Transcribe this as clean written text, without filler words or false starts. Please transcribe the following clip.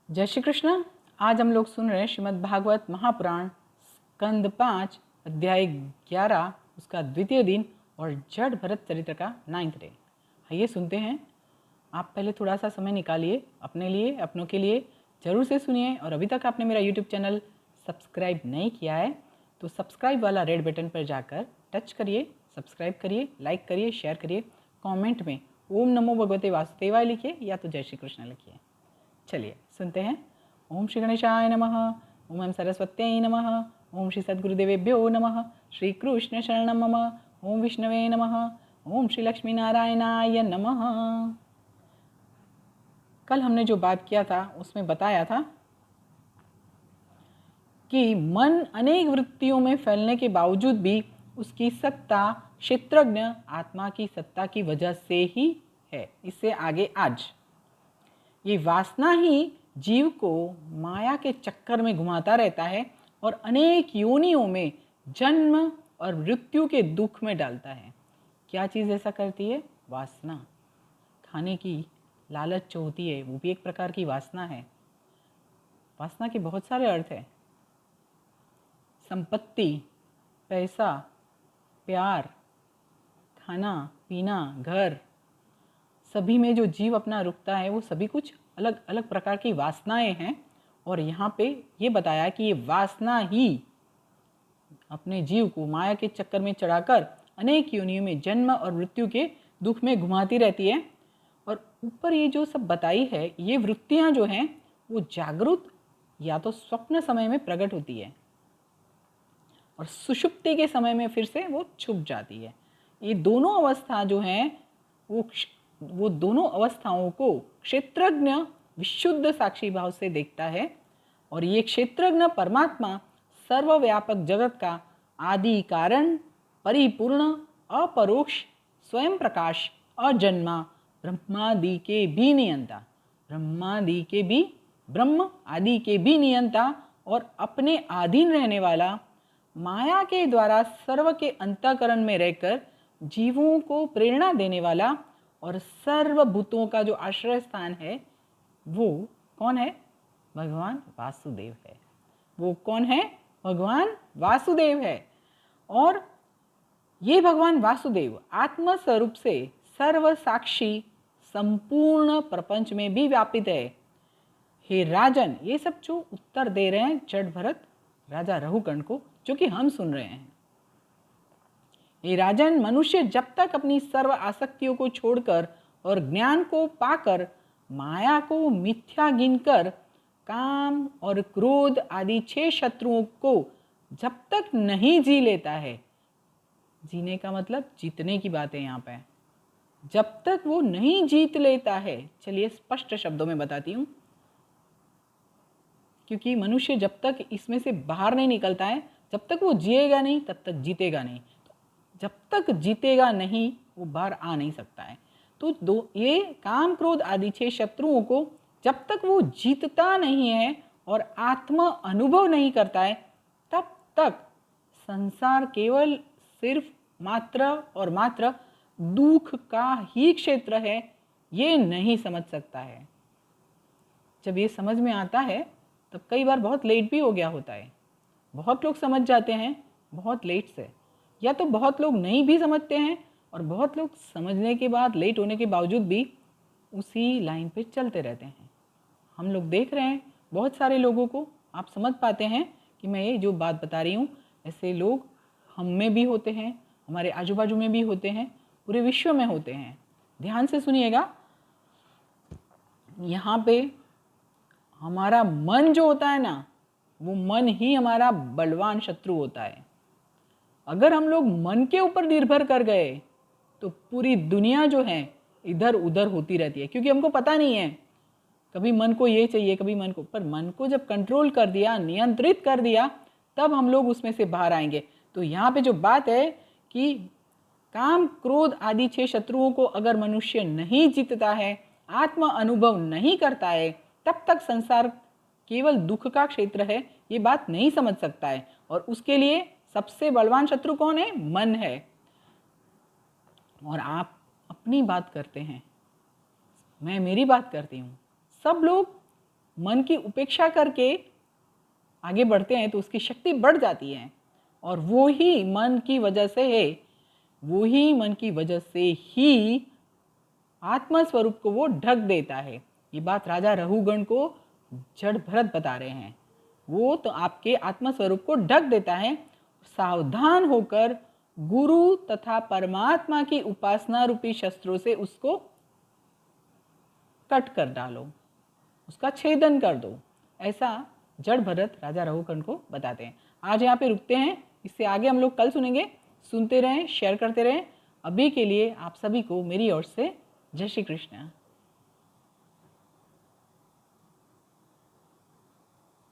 जय श्री कृष्ण। आज हम लोग सुन रहे हैं श्रीमद् भागवत महापुराण स्कंद 5 अध्याय 11 उसका द्वितीय दिन और जड़ भरत चरित्र का 9th डे। आइए सुनते हैं। आप पहले थोड़ा सा समय निकालिए अपने लिए, अपनों के लिए ज़रूर से सुनिए। और अभी तक आपने मेरा यूट्यूब चैनल सब्सक्राइब नहीं किया है तो सब्सक्राइब वाला रेड बटन पर जाकर टच करिए, सब्सक्राइब करिए, लाइक करिए, शेयर करिए। कमेंट में ओम नमो भगवते वासुदेवाय लिखिए या तो जय श्री कृष्ण लिखिए। चलिए सुनते हैं। ओम श्री गणेशाय नमः, ओम एम सरस्वत्यै नमः, ओम श्री सद्गुरुदेवेभ्यो नमः, श्री कृष्ण शरणं मम, ओम विष्णवे नमः, ओम श्री लक्ष्मी नारायणाय नमः। कल हमने जो बात किया था उसमें बताया था कि मन अनेक वृत्तियों में फैलने के बावजूद भी उसकी सत्ता क्षेत्रज्ञ आत्मा की सत्ता की वजह से ही है। इससे आगे आज ये वासना ही जीव को माया के चक्कर में घुमाता रहता है और अनेक योनियों में जन्म और मृत्यु के दुख में डालता है। क्या चीज़ ऐसा करती है? वासना। खाने की लालच जो होती है वो भी एक प्रकार की वासना है। वासना के बहुत सारे अर्थ हैं। संपत्ति, पैसा, प्यार, खाना पीना, घर, सभी में जो जीव अपना रुकता है वो सभी कुछ अलग अलग प्रकार की वासनाएं हैं। और यहाँ पे ये बताया कि ये वासना ही अपने जीव को माया के चक्कर में चढ़ाकर अनेक योनियों में जन्म और मृत्यु के दुख में घुमाती रहती है। और ऊपर ये जो सब बताई है, ये वृत्तियाँ जो हैं वो जागृत या तो स्वप्न समय में प्रकट होती है और सुषुप्ति के समय में फिर से वो छुप जाती है। ये दोनों अवस्था जो हैं वो दोनों अवस्थाओं को क्षेत्रज्ञ विशुद्ध साक्षी भाव से देखता है। और ये क्षेत्रज्ञ परमात्मा सर्वव्यापक जगत का आदि कारण, परिपूर्ण, अपरोक्ष, स्वयं प्रकाश, अजन्मा, ब्रह्मादि के भी नियंता, ब्रह्मादि के भी, ब्रह्म आदि के भी नियंता और अपने अधीन रहने वाला, माया के द्वारा सर्व के अंतःकरण में रहकर जीवों को प्रेरणा देने वाला और सर्वभूतों का जो आश्रय स्थान है वो कौन है? भगवान वासुदेव है। वो कौन है? भगवान वासुदेव है। और ये भगवान वासुदेव आत्म स्वरूप से सर्व साक्षी संपूर्ण प्रपंच में भी व्यापित है। हे राजन, ये सब जो उत्तर दे रहे हैं जड़ भरत राजा रहुकर्ण को, जो कि हम सुन रहे हैं। हे राजन, मनुष्य जब तक अपनी सर्व आसक्तियों को छोड़कर और ज्ञान को पाकर माया को मिथ्या गिनकर काम और क्रोध आदि 6 शत्रुओं को जब तक नहीं जी लेता है, जीने का मतलब जीतने की बात है यहाँ पे, जब तक वो नहीं जीत लेता है, चलिए स्पष्ट शब्दों में बताती हूँ, क्योंकि मनुष्य जब तक इसमें से बाहर नहीं निकलता है, जब तक वो जिएगा नहीं तब तक जीतेगा नहीं। जब तक जीतेगा नहीं वो बाहर आ नहीं सकता है। तो ये काम क्रोध आदि 6 शत्रुओं को जब तक वो जीतता नहीं है और आत्म अनुभव नहीं करता है, तब तक संसार केवल सिर्फ मात्र और मात्र दुख का ही क्षेत्र है, ये नहीं समझ सकता है। जब ये समझ में आता है तब कई बार बहुत लेट भी हो गया होता है। बहुत लोग समझ जाते हैं बहुत लेट से, या तो बहुत लोग नहीं भी समझते हैं और बहुत लोग समझने के बाद, लेट होने के बावजूद भी उसी लाइन पे चलते रहते हैं। हम लोग देख रहे हैं बहुत सारे लोगों को। आप समझ पाते हैं कि मैं ये जो बात बता रही हूँ, ऐसे लोग हम में भी होते हैं, हमारे आजू बाजू में भी होते हैं, पूरे विश्व में होते हैं। ध्यान से सुनिएगा। यहाँ पे हमारा मन जो होता है ना, वो मन ही हमारा बलवान शत्रु होता है। अगर हम लोग मन के ऊपर निर्भर कर गए तो पूरी दुनिया जो है इधर उधर होती रहती है, क्योंकि हमको पता नहीं है कभी मन को ये चाहिए, कभी मन को, पर मन को जब कंट्रोल कर दिया, नियंत्रित कर दिया, तब हम लोग उसमें से बाहर आएंगे। तो यहाँ पे जो बात है कि काम क्रोध आदि 6 शत्रुओं को अगर मनुष्य नहीं जीतता है, आत्म अनुभव नहीं करता है, तब तक संसार केवल दुख का क्षेत्र है, ये बात नहीं समझ सकता है। और उसके लिए सबसे बलवान शत्रु कौन है? मन है। और आप अपनी बात करते हैं, मैं मेरी बात करती हूँ। सब लोग मन की उपेक्षा करके आगे बढ़ते हैं तो उसकी शक्ति बढ़ जाती है, और वो ही मन की वजह से है, वो ही मन की वजह से ही आत्मा स्वरूप को वो ढक देता है। ये बात राजा रहुगण को जड़ भरत बता रहे हैं। वो तो आपके आत्मा स्वरूप को ढक देता है। सावधान होकर गुरु तथा परमात्मा की उपासना रूपी शस्त्रों से उसको कट कर डालो, उसका छेदन कर दो। ऐसा जड़ भरत राजा रहुगण को बताते हैं। आज यहाँ पे रुकते हैं, इससे आगे हम लोग कल सुनेंगे। सुनते रहें, शेयर करते रहें। अभी के लिए आप सभी को मेरी ओर से जय श्री कृष्ण।